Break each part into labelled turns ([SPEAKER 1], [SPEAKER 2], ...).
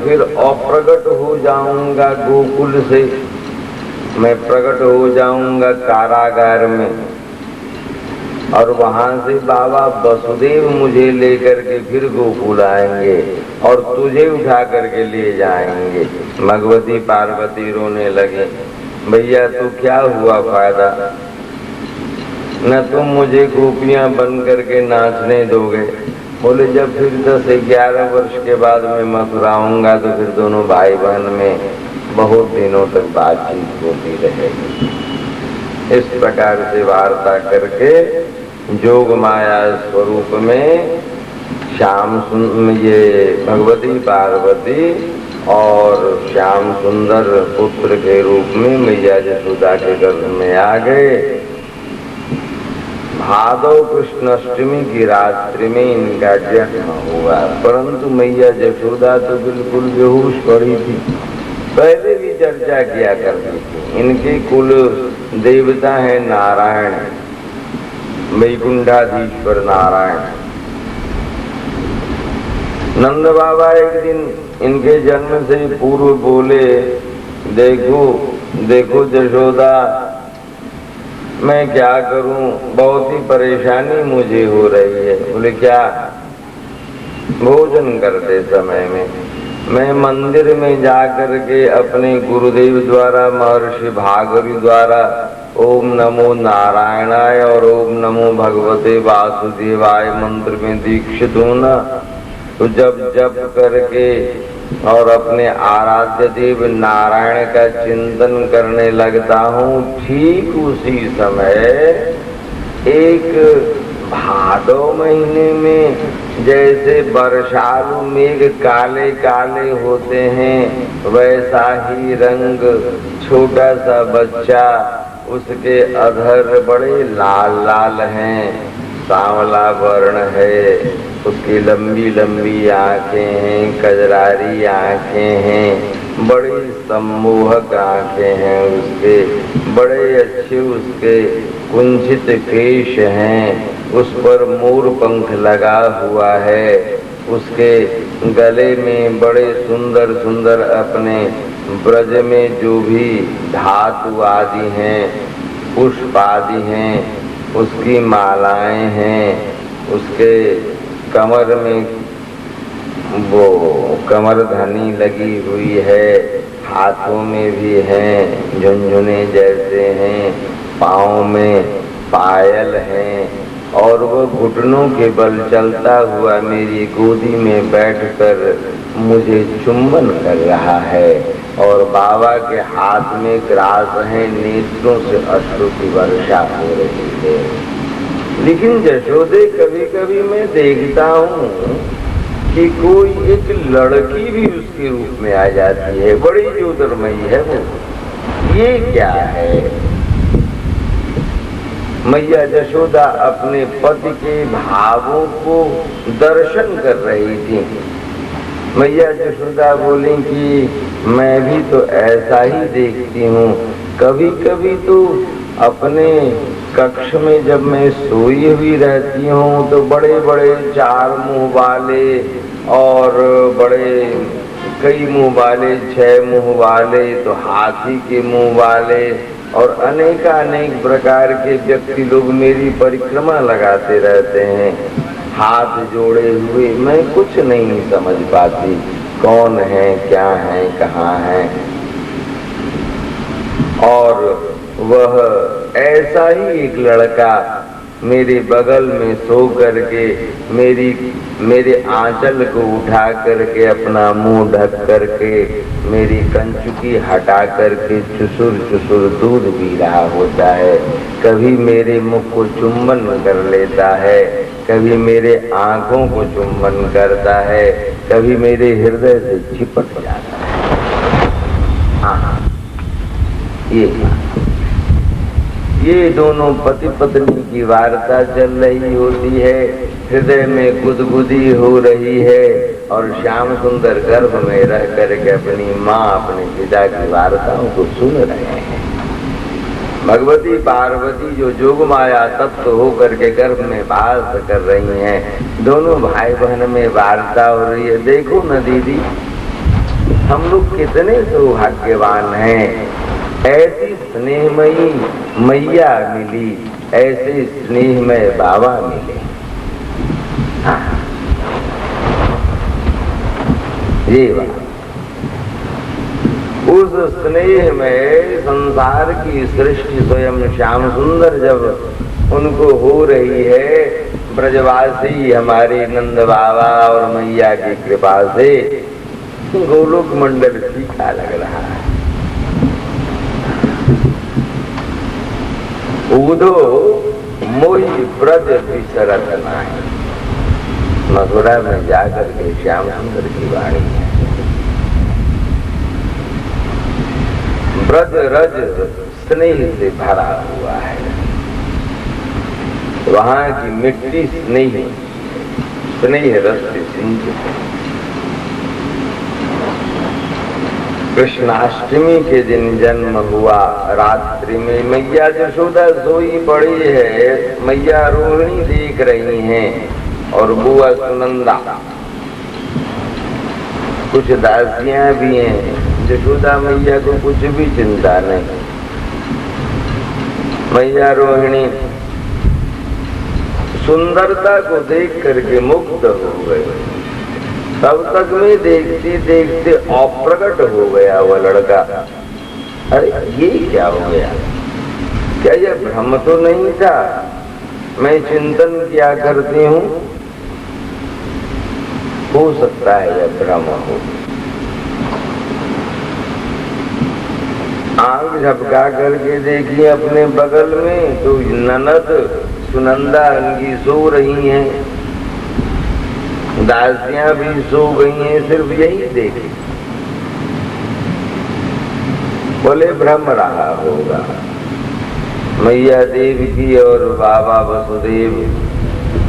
[SPEAKER 1] फिर अप्रगट हो जाऊंगा गोकुल से, मैं प्रकट हो जाऊंगा कारागार में, और वहां से बाबा वसुदेव मुझे लेकर के फिर गोकुल आएंगे और तुझे उठा करके ले जाएंगे। भगवती पार्वती रोने लगे, भैया तो क्या हुआ फायदा, न तुम मुझे गोपियां बन करके नाचने दोगे। बोले जब फिर 10-11 वर्ष के बाद मैं मथुरा आऊंगा तो फिर दोनों भाई बहन में बहुत दिनों तक बातचीत होती रहेगी। इस प्रकार से वार्ता करके जोग माया स्वरूप में ये भगवती पार्वती और श्याम सुंदर पुत्र के रूप में मैया यशोदा के गर्भ में आ गए। भादव कृष्णाष्टमी की रात्रि में इनका जन्म हुआ, परंतु मैया यशोदा तो बिल्कुल बेहोश पड़ी थी। पहले भी चर्चा किया करती थी, इनके कुल देवता है नारायण, वैकुंठाधीश्वर नारायण। नंद बाबा एक दिन इनके जन्म से पूर्व बोले, देखो देखो यशोदा, मैं क्या करूं, बहुत ही परेशानी मुझे हो रही है। बोले क्या? भोजन करते समय में मैं मंदिर में जाकर के अपने गुरुदेव द्वारा, महर्षि भागवती द्वारा ओम नमो नारायणाय और ओम नमो भगवते वासुदेवाय मंत्र में दीक्षित हूं ना, तो जब करके और अपने आराध्य देव नारायण का चिंतन करने लगता हूँ, ठीक उसी समय एक भादव महीने में जैसे वर्षालु मेघ काले काले होते हैं, वैसा ही रंग छोटा सा बच्चा, उसके अधर बड़े लाल लाल हैं, सांवला वर्ण है, उसकी लंबी लंबी आंखें हैं, कजरारी आंखें हैं, बड़ी सम्मोहक आंखें हैं उसके, बड़े अच्छे उसके कुंचित केश हैं, उस पर मोर पंख लगा हुआ है, उसके गले में बड़े सुंदर सुंदर अपने ब्रज में जो भी धातु आदि हैं, पुष्प आदि हैं, उसकी मालाएं हैं, उसके कमर में वो कमर धनी लगी हुई है, हाथों में भी हैं, झुनझुने जैसे हैं, पाँव में पायल हैं, और वो घुटनों के बल चलता हुआ मेरी गोदी में बैठकर मुझे चुंबन कर रहा है, और बाबा के हाथ में ग्रास है, नेत्रों से अश्रु की वर्षा हो रही है। लेकिन यशोदे कभी कभी मैं देखता हूँ कि कोई एक लड़की भी उसके रूप में आ जाती है, बड़ी ज्योतिर्मयी है वो, ये क्या है? मैया यशोदा अपने पति के भावों को दर्शन कर रही थी। मैया यशोदा बोली कि मैं भी तो ऐसा ही देखती हूँ, कभी कभी तो अपने कक्ष में जब मैं सोई हुई रहती हूँ तो बड़े बड़े 4 मुंह वाले और बड़े कई मुंह वाले, 6 मुंह वाले, तो हाथी के मुंह वाले और अनेक प्रकार के व्यक्ति लोग मेरी परिक्रमा लगाते रहते हैं, हाथ जोड़े हुए। मैं कुछ नहीं समझ पाती कौन है, क्या है, कहाँ है। और वह ऐसा ही एक लड़का मेरे बगल में सो करके मेरे आंचल को उठा करके अपना मुंह ढक करके मेरी कंचुकी हटा करके चुसुर चुसुर दूध पी रहा होता है। कभी मेरे मुख को चुंबन कर लेता है, कभी मेरे आंखों को चुंबन करता है, कभी मेरे हृदय से चिपट जाता है। ये दोनों पति पत्नी की वार्ता चल रही होती है, हृदय में गुदगुदी हो रही है, और श्याम सुंदर गर्भ में रह करके अपनी माँ अपने पिता की वार्ताओं को सुन रहे हैं। भगवती पार्वती जो जोग माया तत्व होकर के गर्भ में वास कर रही हैं, दोनों भाई बहन में वार्ता हो रही है। देखो न दीदी, हम लोग कितने सौभाग्यवान हैं, ऐसी स्नेहमयी मैया मिली, ऐसे स्नेहमय बाबा मिले। हाँ, ये बात। उस स्नेह में संसार की सृष्टि स्वयं श्याम सुंदर जब उनको हो रही है, ब्रजवासी हमारे नंद बाबा और मैया की कृपा से गोलोक मंडल फीका लग रहा है। उदो मोहि ब्रज विसरत नाहि, मथुरा में जाकर के श्याम सुंदर की वाणी है। ब्रज रज स्नेह से भरा हुआ है, वहां की मिट्टी स्नेह रस से सिंचित है। कृष्णाष्टमी के दिन जन्म हुआ, रात्रि में मैया यशोदा सोई पड़ी है, मैया रोहिणी देख रही हैं और बुआ सुनंदा, कुछ दासियां भी हैं। यशोदा मैया को कुछ भी चिंता नहीं, मैया रोहिणी सुंदरता को देख करके मुग्ध हो गए। तब तक में देखते देखते अप्रकट हो गया वह लड़का। अरे ये क्या हो गया, क्या यह भ्रम तो नहीं था? मैं चिंतन किया करती हूँ, हो सकता है यह भ्रम हो। आंख झपका करके देखी अपने बगल में तो ननद सुनंदा उनकी सो रही हैं, दासियां भी सो गई हैं, सिर्फ यही देखी। बोले भ्रम रहा होगा। मैया देवी और बाबा वसुदेव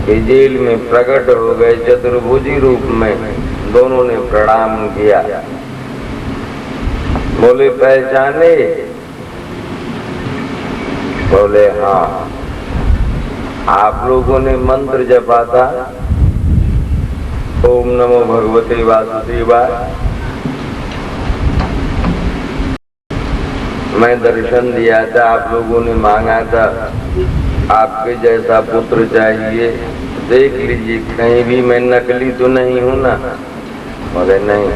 [SPEAKER 1] के जेल में प्रकट हो गए चतुर्भुजी रूप में, दोनों ने प्रणाम किया। बोले पहचाने? बोले हाँ। आप लोगों ने मंत्र जपा था, ओम नमो भगवते वासुदेवाय। मैं दर्शन दिया था, आप लोगों ने मांगा था आपके जैसा पुत्र चाहिए, देख लीजिए कहीं भी मैं नकली तो नहीं हूं ना? बोले नहीं,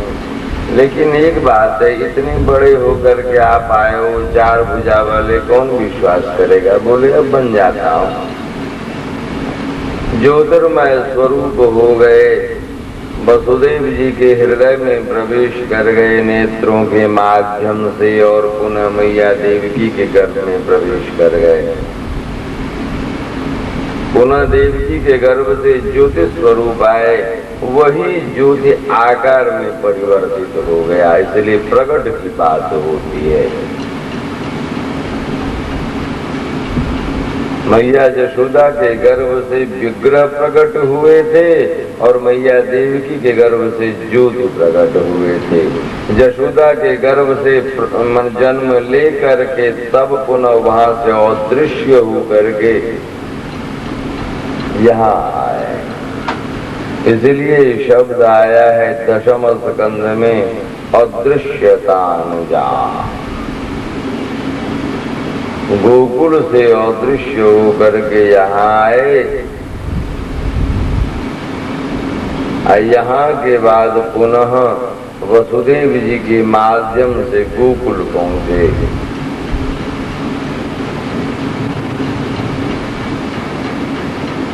[SPEAKER 1] लेकिन एक बात है, इतने बड़े होकर के आप आए हो, 4 भुजा वाले, कौन विश्वास करेगा? बोले अब बन जाता हूँ। ज्योतिर्मय स्वरूप हो गए, वसुदेव जी के हृदय में प्रवेश कर गए नेत्रों के माध्यम से, और पुनः मैया देवकी के गर्भ में प्रवेश कर गए। पुनः देवकी के गर्भ से ज्योति स्वरूप आए, वही ज्योति आकार में परिवर्तित हो गया, इसलिए प्रकट की बात होती है। मैया यशोदा के गर्भ से विग्रह प्रकट हुए थे और मैया देवकी के गर्भ से ज्योति प्रकट हुए थे। यशोदा के गर्भ से जन्म लेकर के तब पुनः वहां से अदृश्य होकर के यहाँ आए, इसलिए शब्द आया है दशम स्कंध में अदृश्यतानुजा। गोकुल से अदृश्य होकर के यहाँ आए, यहाँ के बाद पुनः वसुदेव जी के माध्यम से गोकुल पहुंचे।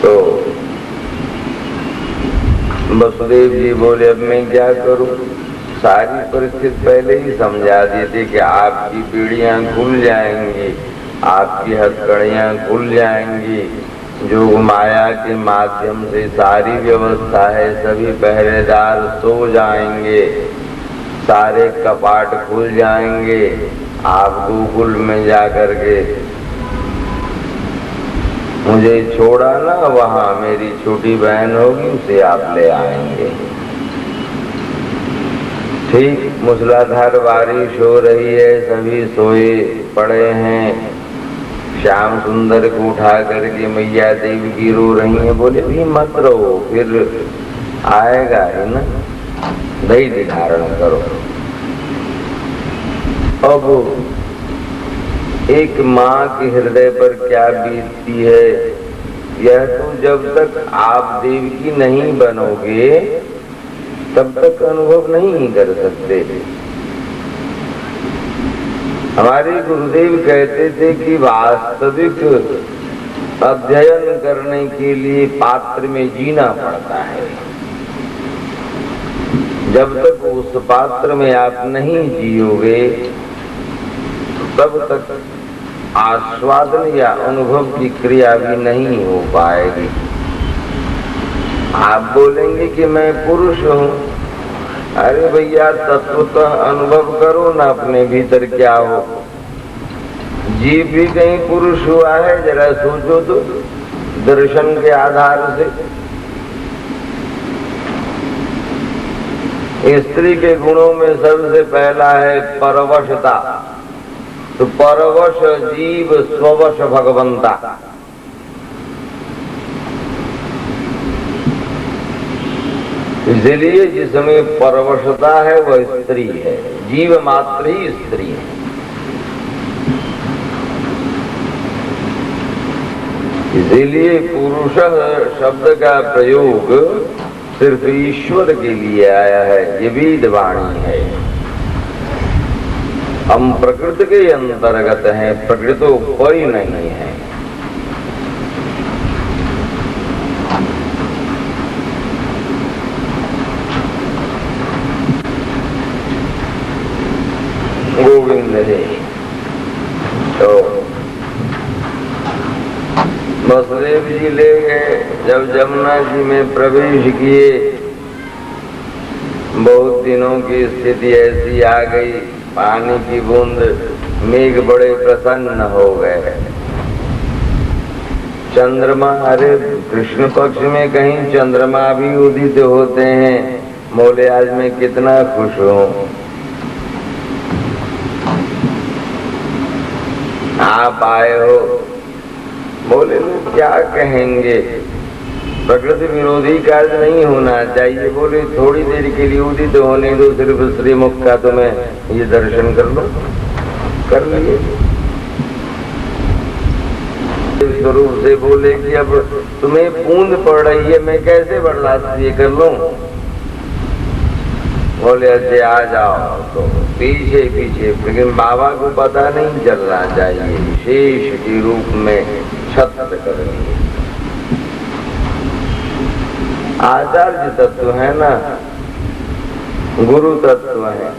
[SPEAKER 1] तो वसुदेव जी बोले अब मैं क्या करूं? सारी परिस्थिति पहले ही समझा दी थी कि आपकी पीढ़ियां खुल जाएंगी, आपकी हथकड़ियां खुल जाएंगी, जो माया के माध्यम से सारी व्यवस्था है, सभी पहरेदार सो जाएंगे, सारे कपाट खुल जाएंगे, आप गोकुल में जाकर के मुझे छोड़ा ना, वहां मेरी छोटी बहन होगी, उसे आप ले आएंगे। ठीक मूसलाधार बारिश हो रही है, सभी सोए पड़े हैं। श्याम सुंदर को उठा करके मैया देवी की रो रही है। बोले भी मत रहो, फिर आएगा ही ना, धैर्य धारण करो। अब एक माँ के हृदय पर क्या बीतती है, यह तो जब तक आप देवकी नहीं बनोगे तब तक अनुभव नहीं कर सकते। हमारे गुरुदेव कहते थे कि वास्तविक अध्ययन करने के लिए पात्र में जीना पड़ता है। जब तक उस पात्र में आप नहीं जियोगे तब तक आस्वादन या अनुभव की क्रिया भी नहीं हो पाएगी। आप बोलेंगे कि मैं पुरुष हूँ, अरे भैया तत्वतः अनुभव करो ना अपने भीतर क्या हो। जीव भी कहीं पुरुष हुआ है, जरा सोचो तो दर्शन के आधार से। स्त्री के गुणों में सबसे पहला है परवशता, तो परवश जीव स्ववश भगवंता। इसलिए जिसमें परवशता है वह स्त्री है, जीव मात्र ही स्त्री है। इसीलिए पुरुष शब्द का प्रयोग सिर्फ ईश्वर के लिए आया है, ये वेद वाणी है। हम प्रकृति के अंतर्गत हैं, प्रकृतोपरि नहीं है। गोविंद है। तो वसुदेव जी ले गए, जब जमुना जी में प्रवेश किए, बहुत दिनों की स्थिति ऐसी आ गई, पानी की बूंद, मेघ बड़े प्रसन्न हो गए। चंद्रमा, अरे कृष्ण पक्ष में कहीं चंद्रमा भी उदित होते हैं, बोले आज मैं कितना खुश हूँ। आप आए हो, बोले लोग क्या कहेंगे, प्रकृति विरोधी कार्य नहीं होना चाहिए। बोले थोड़ी देर के लिए उदित होने दो, सिर्फ श्रीमुख का तुम्हें ये दर्शन कर लो। कर लिए स्वरूप से बोले कि अब तुम्हें बूंद पड़ रही है, मैं कैसे बर्दाश्त ये कर लूं। बोले अच्छे आ जाओ। तो पीछे पीछे, लेकिन बाबा को पता नहीं चलना चाहिए, शेष के रूप में छत्र करनी। आचार्य तत्व है ना, गुरु तत्व है।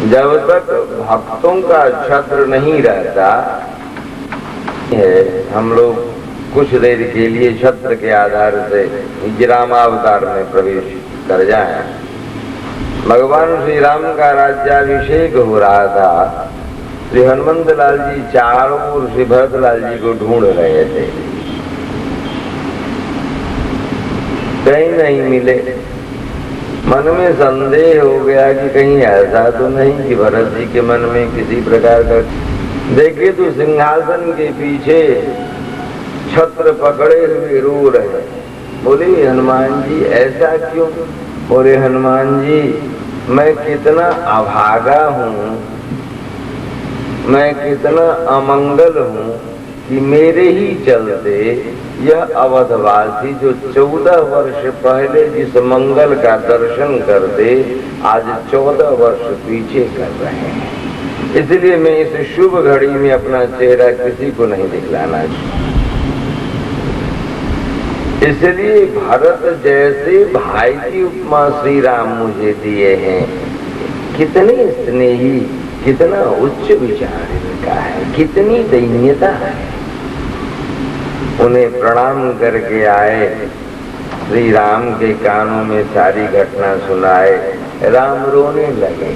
[SPEAKER 1] जब तक भक्तों का छत्र नहीं रहता है, हम लोग कुछ देर के लिए छत्र के आधार से रामावतार में प्रवेश कर जाए। भगवान श्री राम का राज्याभिषेक हो रहा था। श्री हनुमंत लाल जी चारों ओर श्री भरत लाल जी को ढूंढ रहे थे, कहीं नहीं मिले। मन में संदेह हो गया कि कहीं ऐसा तो नहीं कि भरत जी के मन में किसी प्रकार का। देखे तो सिंहासन के पीछे छत्र पकड़े हुए रो रहे। बोले हनुमान जी ऐसा क्यों। बोले हनुमान जी मैं कितना अभागा हूँ, मैं कितना अमंगल हूँ कि मेरे ही चलते यह अवधवासी जो 14 वर्ष पहले जिस मंगल का दर्शन करते आज 14 वर्ष पीछे कर रहे हैं। इसलिए मैं इस शुभ घड़ी में अपना चेहरा किसी को नहीं दिखलाना चाहिए। इसलिए भरत जैसे भाई की उपमा श्री राम मुझे दिए हैं। कितने स्नेही, कितना उच्च विचार इनका है, कितनी दैन्यता है। उन्हें प्रणाम करके आए, श्री राम के कानों में सारी घटना सुनाए। राम रोने लगे।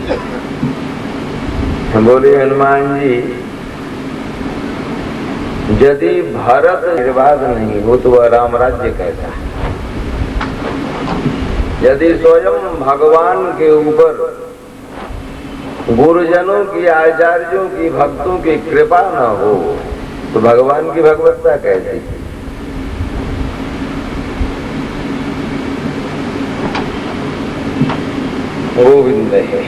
[SPEAKER 1] बोले हनुमान जी यदि भरत आशीर्वाद नहीं हो तो वह राम राज्य कैसा है। यदि स्वयं भगवान के ऊपर गुरुजनों की, आचार्यों की, भक्तों की कृपा न हो तो भगवान की भगवत्ता कैसी। गोविंद है।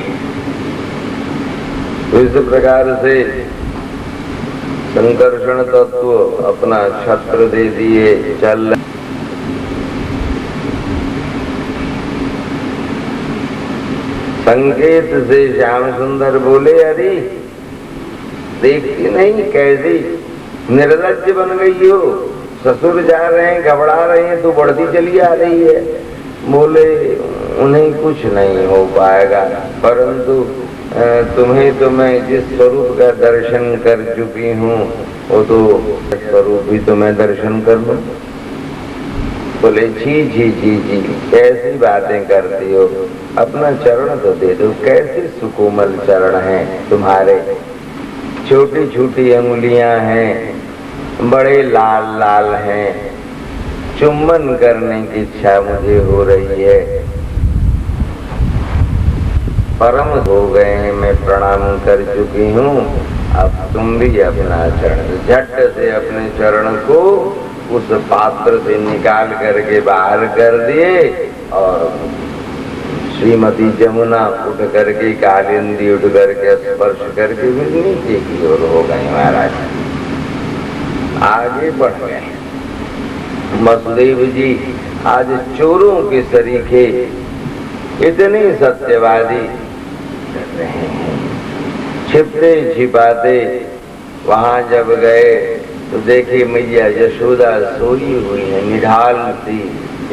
[SPEAKER 1] तो इस प्रकार से संकर्षण तत्व अपना छत्र दे दिए, चल। संकेत से श्याम सुंदर बोले, अरे देखती नहीं कैसी निर्लज्ज बन गई हो, ससुर जा रहे हैं, घबरा रहे हैं, तू बढ़ती चली आ रही है। बोले उन्हें कुछ नहीं हो पाएगा, परंतु तुम्हें तो मैं जिस स्वरूप का दर्शन कर चुकी हूँ वो तो स्वरूप भी तो मैं दर्शन कर लूं। बोले जी जी जी जी, कैसी बातें करती हो, अपना चरण तो दे दो। कैसे सुकोमल चरण हैं तुम्हारे, छोटी छोटी अंगुलियां हैं, बड़े लाल लाल हैं, चुम्बन करने की इच्छा मुझे हो रही है। परम हो गए हैं, मैं प्रणाम कर चुकी हूँ, अब तुम भी अपना चरण, झट से अपने चरण को उस पात्र से निकाल करके बाहर कर दिए और श्रीमती जमुना उठ करके, कालिंदी उठ करके स्पर्श करके भी नीचे की ओर हो गए। महाराज आगे बढ़ गए। वसुदेव जी आज चोरों के सरीखे इतने सत्यवादी कर रहे हैं, छिपते छिपाते वहां जब गए तो देखे मैया यशोदा सोई हुई है, निढाल सी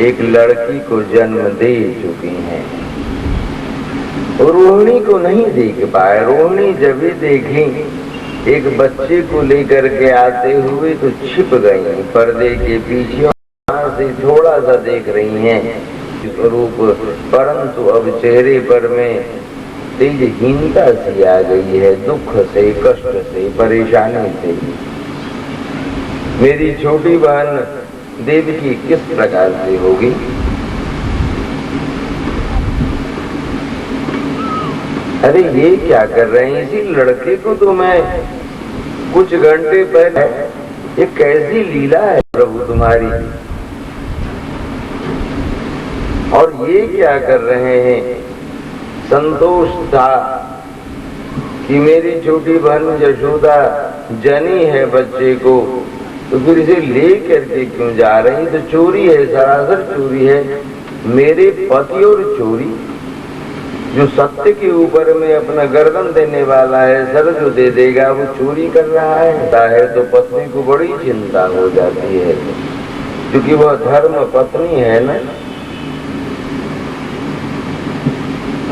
[SPEAKER 1] एक लड़की को जन्म दे चुकी हैं। रोहिणी को नहीं देख पाए। रोहिणी जब भी देखी एक बच्चे को लेकर के आते हुए तो छिप गई पर्दे के पीछे, वहां से थोड़ा सा देख रही हैं स्वरूप, परंतु अब चेहरे पर में तेजहीनता सी आ गई है, दुख से, कष्ट से, परेशानी से। मेरी छोटी बहन देवकी किस प्रकार से होगी? अरे ये क्या कर रहे हैं? इसी लड़के को तो मैं कुछ घंटे पहले, ये कैसी लीला है प्रभु तुम्हारी, और ये क्या कर रहे हैं? संतोष था कि मेरी छोटी बहन यशोदा जनी है बच्चे को, तो फिर इसे ले करके क्यों जा रही? तो चोरी है, सरासर चोरी है। मेरे पति और चोरी, जो सत्य के ऊपर में अपना गर्दन देने वाला है, सर जो दे देगा वो चोरी कर रहा है तो पत्नी को बड़ी चिंता हो जाती है, क्योंकि वह धर्म पत्नी है ना।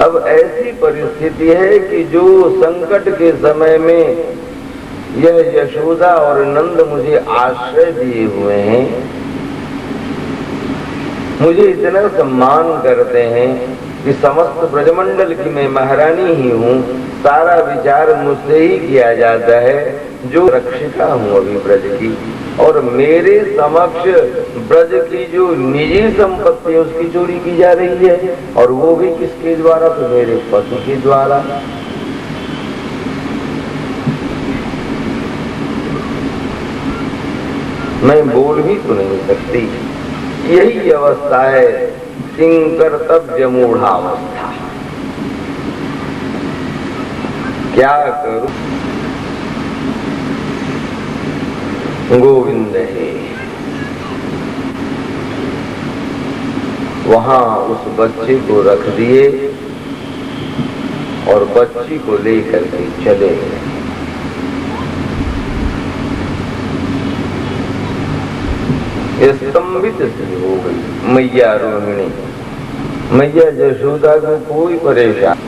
[SPEAKER 1] अब ऐसी परिस्थिति है कि जो संकट के समय में यह यशोदा और नंद मुझे आश्रय दिए हुए हैं, मुझे इतना सम्मान करते हैं कि समस्त ब्रजमंडल की मैं महारानी ही हूँ, सारा विचार मुझसे ही किया जाता है, जो रक्षिता हूँ अभी ब्रज की, और मेरे समक्ष ब्रज की जो निजी संपत्ति है उसकी चोरी की जा रही है, और वो भी किसके द्वारा? तो मेरे पति के द्वारा। मैं बोल भी तो नहीं सकती। यही अवस्था है किंकर्तव्य मूढ़ावस्था। क्या करूं? गोविंद है। वहां उस बच्चे को रख दिए और बच्ची को लेकर के चले गए। स्तंभित सी हो गई मैया रोहिणी। मैया यशोदा को कोई परेशान।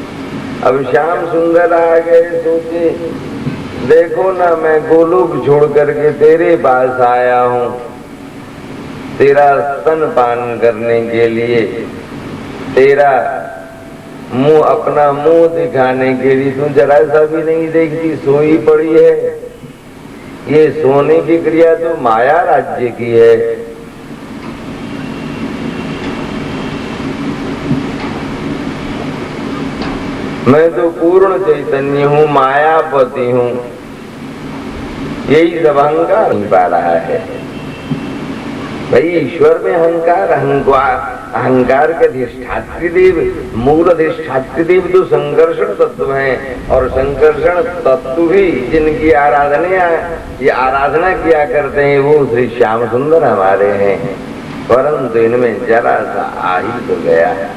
[SPEAKER 1] अब श्याम सुंदर आ गए, सोचे देखो ना, मैं गोलोक छोड़ करके तेरे पास आया हूँ, तेरा स्तनपान करने के लिए, तेरा मुंह, अपना मुंह दिखाने के लिए। तू जरा सा भी नहीं देखती, सोई पड़ी है। ये सोने की क्रिया तो माया राज्य की है। मैं तो पूर्ण चैतन्य हूँ, मायापति हूँ। यही सब अहंकार नहीं पा रहा है। भाई ईश्वर में अहंकार के अधिष्ठात्री देव, मूल अधिष्ठात्री देव तो संकर्षण तत्व है, और संकर्षण तत्व भी जिनकी आराधना किया करते हैं वो श्री श्याम सुंदर हमारे हैं, परंतु इनमें जरा सा आ ही तो गया है।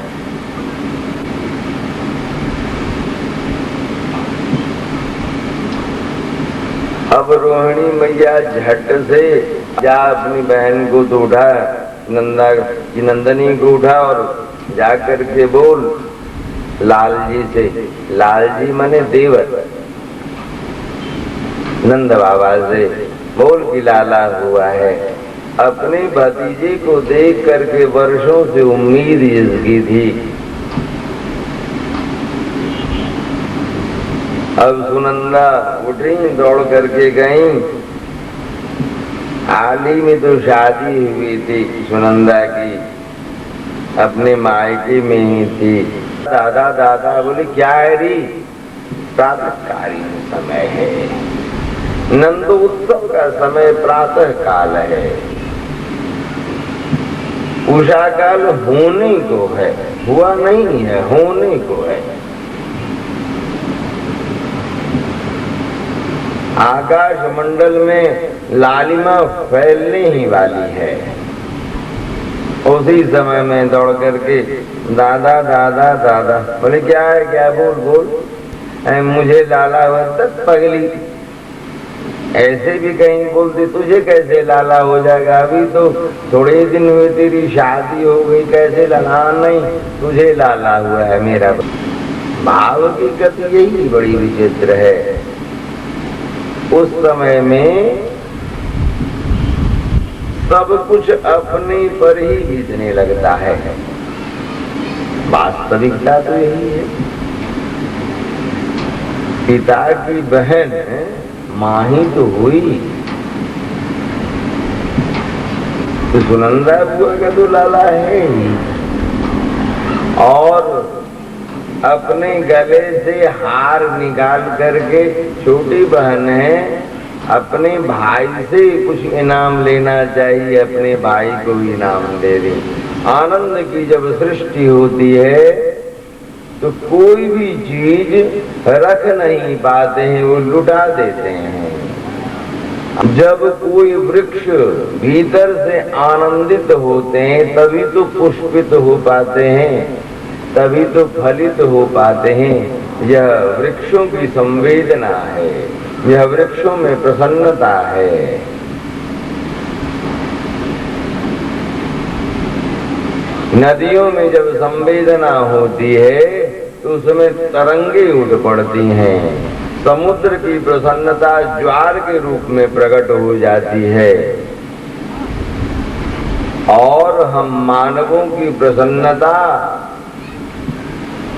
[SPEAKER 1] अब रोहिणी मैया झट से जा अपनी बहन को तो उठा, नंदा की नंदनी को उठा और जाकर के बोल लाल जी से, लाल जी माने देवर, नंद बाबा से बोल कि लाला हुआ है। अपने भतीजे को देख करके वर्षों से उम्मीद इसकी थी, अब सुनंदा उठी, दौड़ करके गई। हाल ही में तो शादी हुई थी सुनंदा की, अपने मायके में ही थी। दादा दादा बोले क्या है री? प्रातःकालीन समय है, नंदोत्सव का समय प्रातः काल है, उषा काल होने को है, हुआ नहीं है, होने को है। आकाश मंडल में लालिमा फैलने ही वाली है। उसी समय में दौड़ करके दादा दादा दादा बोले क्या है, क्या बोल बोल, मुझे लाला तक पगली, ऐसे भी कहीं बोलती तुझे कैसे लाला हो जाएगा, अभी तो थोड़े दिन हुए तेरी शादी हो गई, कैसे लाला? नहीं, तुझे लाला हुआ है मेरा। भाव की गति यही बड़ी विचित्र है। उस समय में सब कुछ अपने पर ही बीतने लगता है, वास्तविकता तो यही है। पिता की बहन मां ही तो हुई, तो सुनंदा बुआ का तो लाला है ही, और अपने गले से हार निकाल करके छोटी बहन है, अपने भाई से कुछ इनाम लेना चाहिए, अपने भाई को इनाम दे दी। आनंद की जब सृष्टि होती है तो कोई भी चीज रख नहीं पाते हैं, वो लुटा देते हैं। जब कोई वृक्ष भीतर से आनंदित होते हैं तभी तो पुष्पित हो पाते हैं, तभी तो फलित हो पाते हैं। यह वृक्षों की संवेदना है, यह वृक्षों में प्रसन्नता है। नदियों में जब संवेदना होती है तो उसमें तरंगे उठ पड़ती हैं, समुद्र की प्रसन्नता ज्वार के रूप में प्रकट हो जाती है, और हम मानवों की प्रसन्नता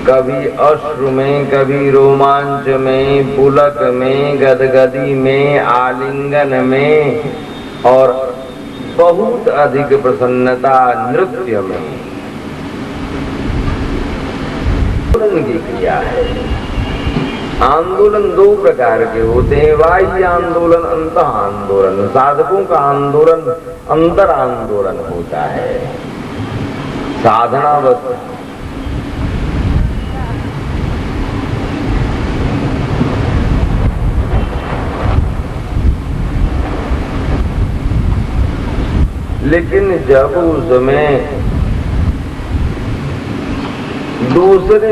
[SPEAKER 1] कभी अश्रु में, कभी रोमांच में, पुलक में, गदगदी में, आलिंगन में, और बहुत अधिक प्रसन्नता नृत्य में। आंदोलन की क्रिया है। आंदोलन दो प्रकार के होते हैं, बाह्य आंदोलन, अंतः आंदोलन। साधकों का आंदोलन अंतर आंदोलन होता है, साधनावस्था। लेकिन जब उसमें दूसरे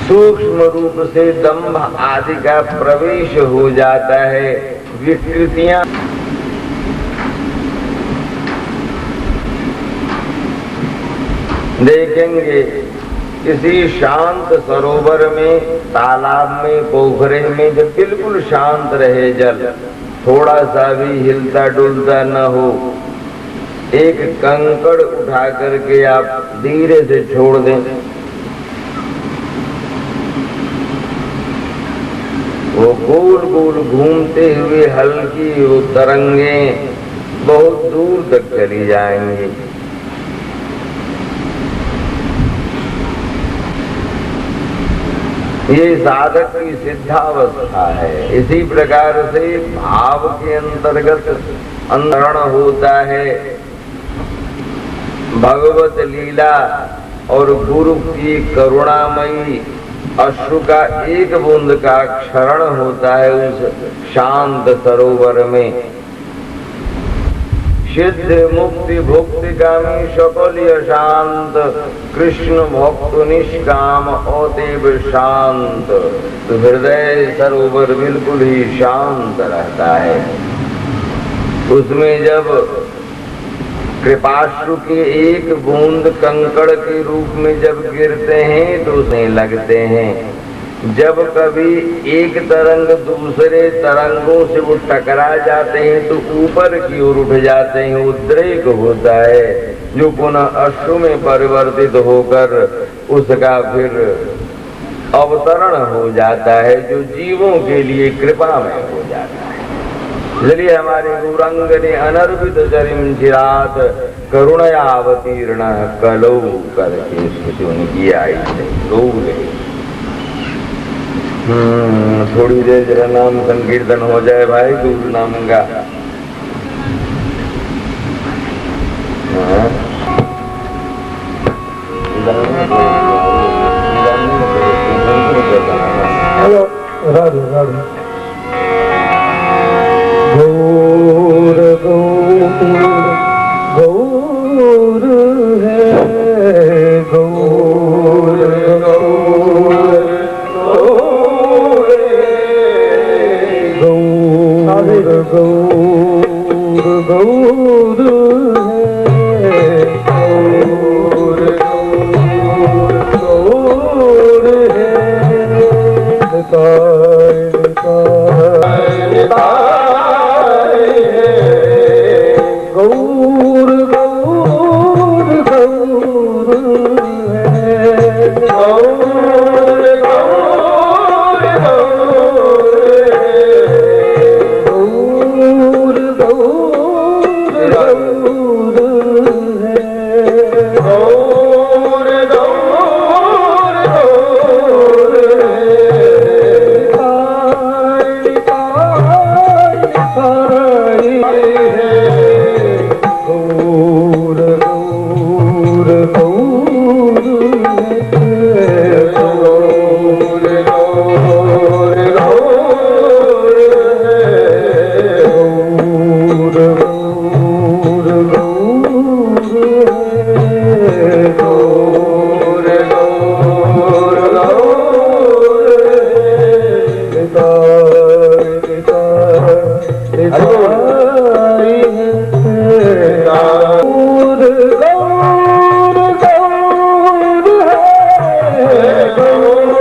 [SPEAKER 1] सूक्ष्म रूप से दंभ आदि का प्रवेश हो जाता है, विकृतियां देखेंगे किसी शांत सरोवर में, तालाब में, पोखरे में, जब बिल्कुल शांत रहे जल, थोड़ा सा भी हिलता डुलता न हो, एक कंकड़ उठा करके आप धीरे से छोड़ दें, वो गोल गोल घूमते हुए हल्की वो तरंगें बहुत दूर तक चली जाएंगी। ये साधक की सिद्धावस्था है। इसी प्रकार से भाव के अंतर्गत अंतरण होता है। भगवत लीला और गुरु की करुणामयी अश्रु का एक बूंद का क्षरण होता है उस शांत सरोवर में। सिद्ध मुक्ति भुक्ति कामी सकलिय शांत, कृष्ण भक्त निष्काम अतीव शांत। तो हृदय सरोवर बिल्कुल ही शांत रहता है। उसमें जब कृपाश्रु के एक बूंद कंकड़ के रूप में जब गिरते हैं तो उसे लगते हैं। जब कभी एक तरंग दूसरे तरंगों से वो टकरा जाते हैं तो ऊपर की ओर उठ जाते हैं, उद्रेक होता है, जो पुनः अश्रु में परिवर्तित होकर उसका फिर अवतरण हो जाता है, जो जीवों के लिए कृपा में हो जाता है। इसलिए हमारे गौरंग ने अनर्पित जरिम चिरात करुणयावतीर्ण कलौ करके स्मृति उनकी आई गौरे। थोड़ी देर जरा नाम संकीर्तन हो जाए भाई गुरु नाम का।
[SPEAKER 2] हेलो राधे राधे। गौर गौर गौर है, गौर गौर गौर गौर गौर गौर है, गौर गौर गौर है। निताय निताय निताय गौर गौर गौर है, गौर गौर गौर है, गौर गौर गौर है, गौर गौर गौर है। निताय निताय निताय है, गौर गौर गौर है, गौर गौर गौर है, गौर गौर गौर है, गौर गौर गौर है। निताय निताय निताय है, गौर गौर गौर है, गौर गौर गौर गौर गौर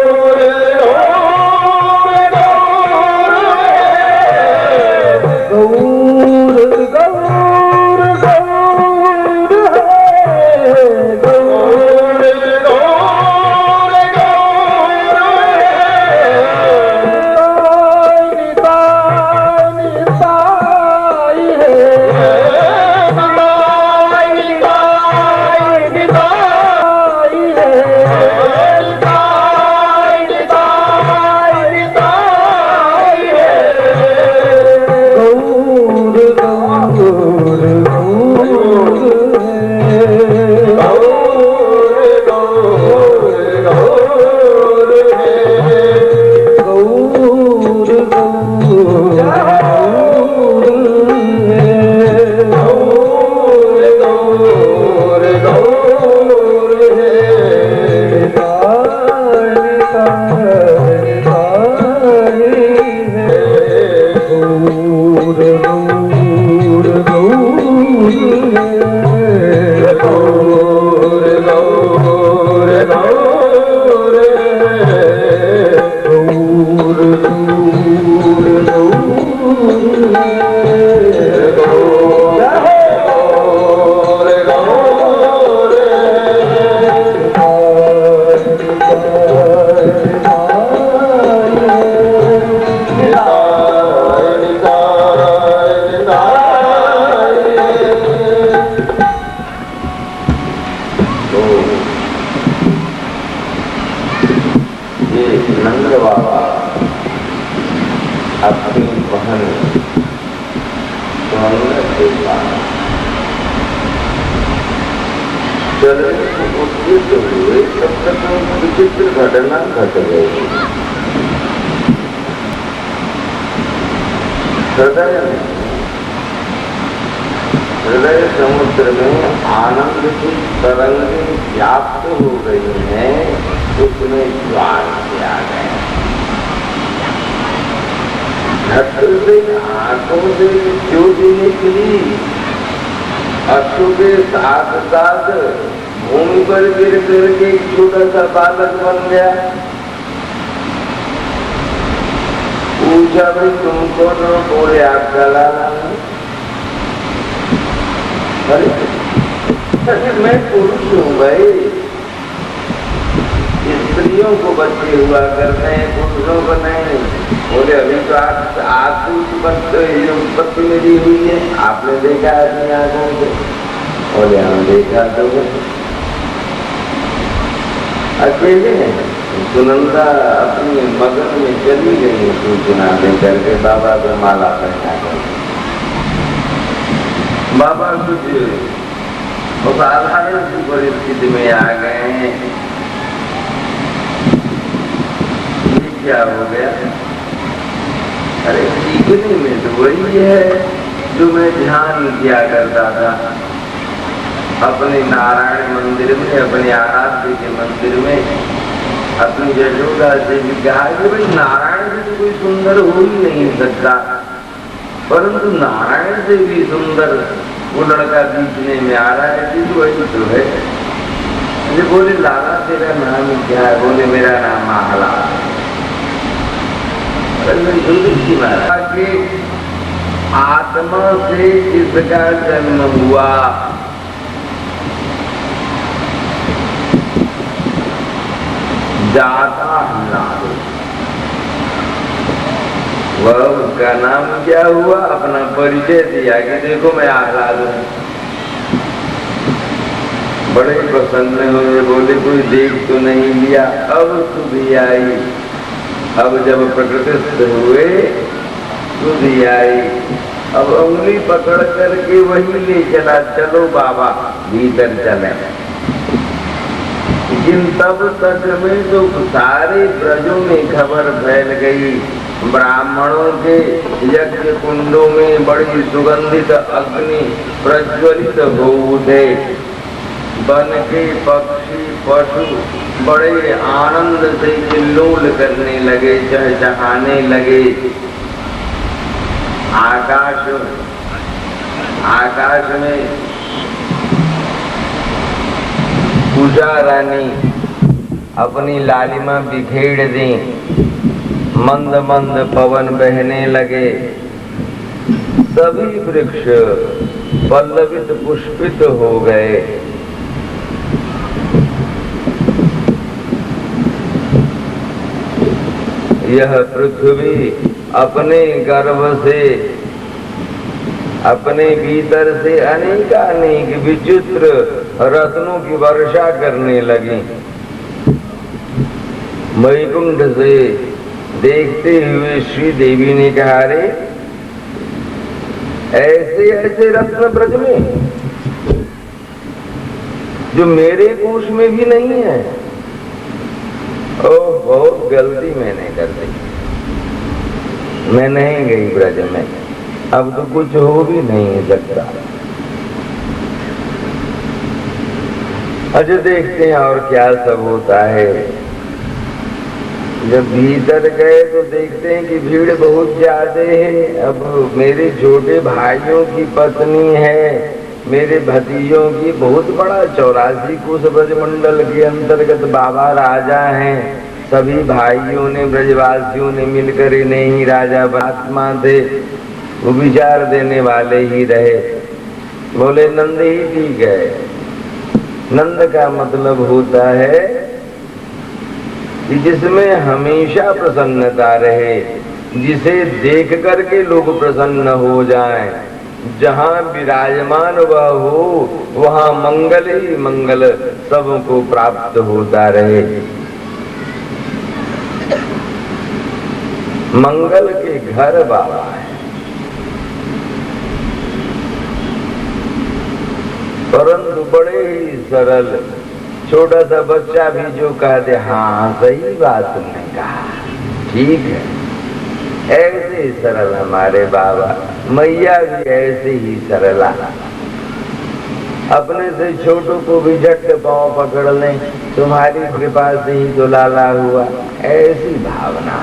[SPEAKER 2] है, गौर गौर गौर है। निताय निताय है, निताय निताय निताय है, निताय निताय निताय है, गौर गौर गौर है, गौर गौर गौर है, गौर गौर गौर गौर गौर है। निताय निताय निताय है, गौर गौर गौर है, गौर गौर गौर है, गौर गौर गौर है, गौर गौर
[SPEAKER 1] नंद बाबा अपनी बहन मंगल के बाद चलने को उद्युक्त हुए, तब तक विचित्र घटना घट गई। हृदय समुद्र में आनंद की तरंगें व्याप्त हो गई हैं, उसमें ज्वार किया गया। झट से आंखों से ज्योति निकली, अश्रु के साथ साथ भूमि पर गिर के एक छोटा सा बालक बन गया। पूछा, भाई तुम कौन हो? बोले, आपका लाला। अरे मैं पुरुष हूँ भाई, स्त्रियों को बच्चे हुआ करते हैं, पुरुषों को नहीं। बोले, अभी तो आपकी उत्पत्ति मेरी हुई है, आपने देखा अपनी आंखों से? बोले, हाँ देखा। तो अकेले सुनंदा अपनी मगन में चली गई सूचना लेकर के बाबा को माला पहना कर। बाबा कुछ असाधारण की परिस्थिति में आ गए हैं। ये क्या हो गया? अरे सीखने में तो वही है जो मैं ध्यान किया करता था अपने नारायण मंदिर में, अपने आराध्य के मंदिर में। अपनी यशोदा से भी कहा कि भाई नारायण से तो कोई सुंदर हो ही नहीं सकता, परंतु नारायण से भी सुंदर वो लड़का बीचने में आ रहा है, तो वही तो है। मुझे बोले, लाला तेरा नाम क्या है? बोले, मेरा नाम आह्लाद है। कि आत्मा से किसका जन्म हुआ? जाता आह्लाद। वह उसका नाम क्या हुआ? अपना परिचय दिया कि देखो मैं आह्लाद हूं। बड़े प्रसन्न हुए, बोले कोई देख तो नहीं लिया। अब सुधी आई, अब जब प्रकृतिस्थ हुए सुधी आई। अब उंगली पकड़ करके वही ले चला, चलो बाबा भीतर चले। लेकिन तब तक में तो सारे ब्रजों में खबर फैल गई, ब्राह्मणों के यज्ञ कुंडों में बड़ी सुगंधित अग्नि प्रज्वलित हो उठे। वन के पक्षी पशु बड़े आनंद से किल्लोल करने लगे, चहचहाने लगे। आकाश में पूजा रानी अपनी लालिमा बिखेर दी, मंद मंद पवन बहने लगे। सभी वृक्ष पल्लवित पुष्पित हो गए। यह पृथ्वी अपने गर्भ से, अपने भीतर से अनेकानेक विचित्र रत्नों की वर्षा करने लगी। वैकुंठ से देखते हुए श्री देवी ने कहा, रे ऐसे ऐसे रत्न ब्रज में जो मेरे कोश में भी नहीं है। ओह, बहुत गलती मैंने कर दी, मैं नहीं गई ब्रज में, अब तो कुछ हो भी नहीं सकता। अच्छा देखते हैं और क्या सब होता है। जब भीतर गए तो देखते हैं कि भीड़ बहुत ज्यादा है। अब मेरे छोटे भाइयों की पत्नी है, मेरे भतीजों की, बहुत बड़ा 84 कोस ब्रजमंडल के अंतर्गत बाबा राजा हैं। सभी भाइयों ने, ब्रजवासियों ने मिलकर इन्हें ही राजा आत्मा थे, वो विचार देने वाले ही रहे। बोले नंद ही ठीक है। नंद का मतलब होता है कि जिसमें हमेशा प्रसन्नता रहे, जिसे देख करके लोग प्रसन्न हो जाएं। जहां विराजमान वह हो वहां मंगल ही मंगल सबको प्राप्त होता रहे। मंगल के घर बाबा है। परंतु बड़े ही सरल, छोटा सा बच्चा भी जो कह दे हाँ सही बात तुमने कहा, ठीक है। ऐसे ही सरल हमारे बाबा, मैया भी ऐसे ही सरला, अपने से छोटों को भी झट पांव पकड़ लें, तुम्हारी कृपा से ही तो लाला हुआ, ऐसी भावना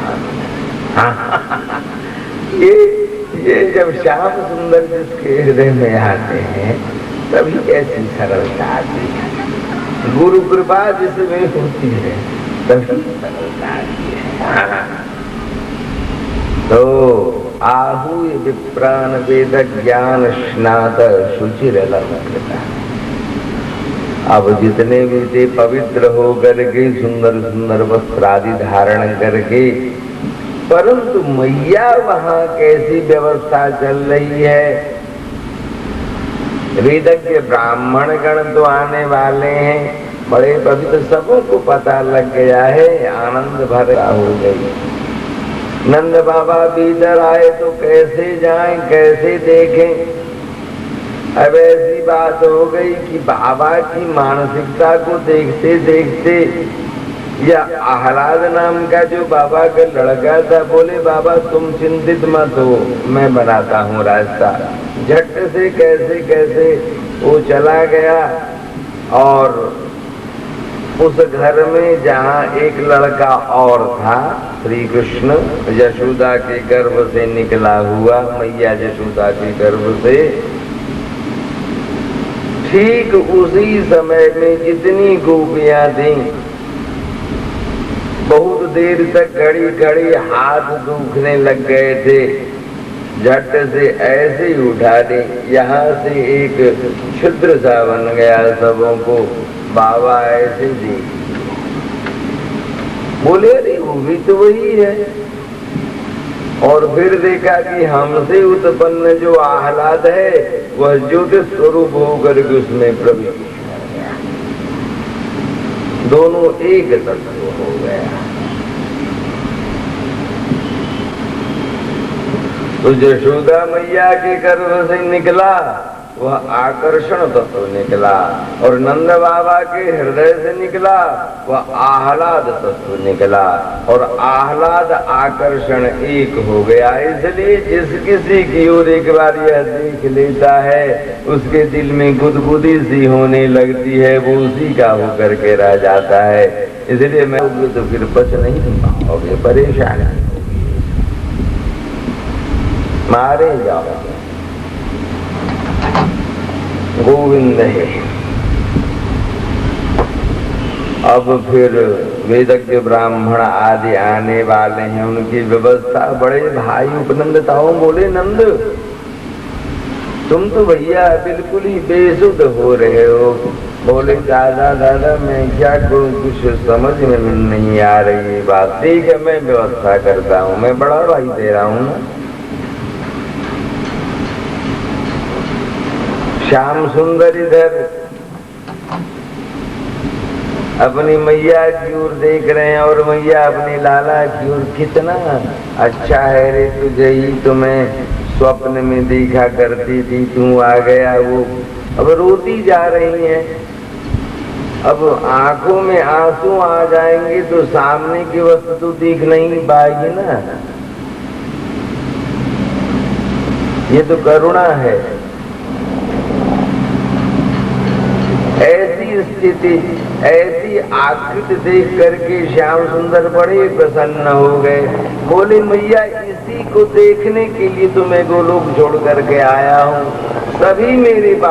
[SPEAKER 1] ये जब श्याम सुंदर जिसके हृदय में आते हैं तभी ऐसी सरलता आती है। गुरु कृपा जिसमें होती है तभी सरलता आती है। तो आहू विप्राण वेद ज्ञान स्नात शुचिर लमकृता। अब जितने भी थे पवित्र हो करके सुंदर सुंदर वस्त्र आदि धारण करके, परंतु मैया वहां कैसी व्यवस्था चल रही है। वेदज्ञ ब्राह्मण गण तो आने वाले हैं, बड़े पवित्र, सबों को पता लग गया है, आनंद भरा हो गई। नंद बाबा भीतर आए तो कैसे जाएं, कैसे देखें। अब ऐसी बात हो गई कि बाबा की मानसिकता को देखते देखते या आह्लाद नाम का जो बाबा का लड़का था, बोले बाबा तुम चिंतित मत हो, मैं बनाता हूँ रास्ता। झट से कैसे कैसे वो चला गया और उस घर में जहाँ एक लड़का और था, श्री कृष्ण यशोदा के गर्भ से निकला हुआ, मैया यशोदा के गर्भ से, ठीक उसी समय में जितनी गोपियां थी, बहुत देर तक घड़ी घड़ी हाथ दुखने लग गए थे, झट से ऐसे ही उठा दे, यहाँ से एक छिद्र सा बन गया सबों को। बाबा ऐसे जी बोले अरे वो भी तो वही है। और फिर देखा कि हमसे उत्पन्न जो आह्लाद है वह ज्योतिष स्वरूप होकर के उसमें प्रवेश कर गया, दोनों एक तत्व हो गया। तो यशोदा मैया के गर्भ से निकला वह आकर्षण तत्व निकला, और नंद बाबा के हृदय से निकला वह आह्लाद तत्व निकला, और आह्लाद आकर्षण एक हो गया। इसलिए जिस किसी की ओर एक बार यह देख लेता है उसके दिल में गुदगुदी सी होने लगती है, वो उसी का होकर के रह जाता है। इसलिए मैं तो फिर बच नहीं पाओगे, परेशान मारे जाओगे। गोविंद है। अब फिर वेदज्ञ ब्राह्मण आदि आने वाले हैं, उनकी व्यवस्था। बड़े भाई उपनंदताओं बोले नंद तुम तो भैया बिल्कुल ही बेसुध हो रहे हो। बोले दादा दादा मैं क्या करूं, कुछ समझ में नहीं आ रही बात। ठीक है मैं व्यवस्था करता हूँ, मैं बड़ा भाई दे रहा हूँ ना। श्याम सुंदर इधर अपनी मैया की ओर देख रहे हैं और मैया अपने लाला की ओर। कितना अच्छा है रे, तुझे ही तो मैं स्वप्न में देखा करती थी, तू आ गया। वो अब रोती जा रही है। अब आंखों में आंसू आ जाएंगे तो सामने की वस्तु दिख नहीं पाएगी ना। ये तो करुणा है। ऐसी स्थिति, ऐसी आकृति देख करके श्याम सुंदर बड़े प्रसन्न हो गए। बोले मैया इसी को देखने के लिए तो मैं गोलोक छोड़ करके आया हूँ, सभी मेरे पास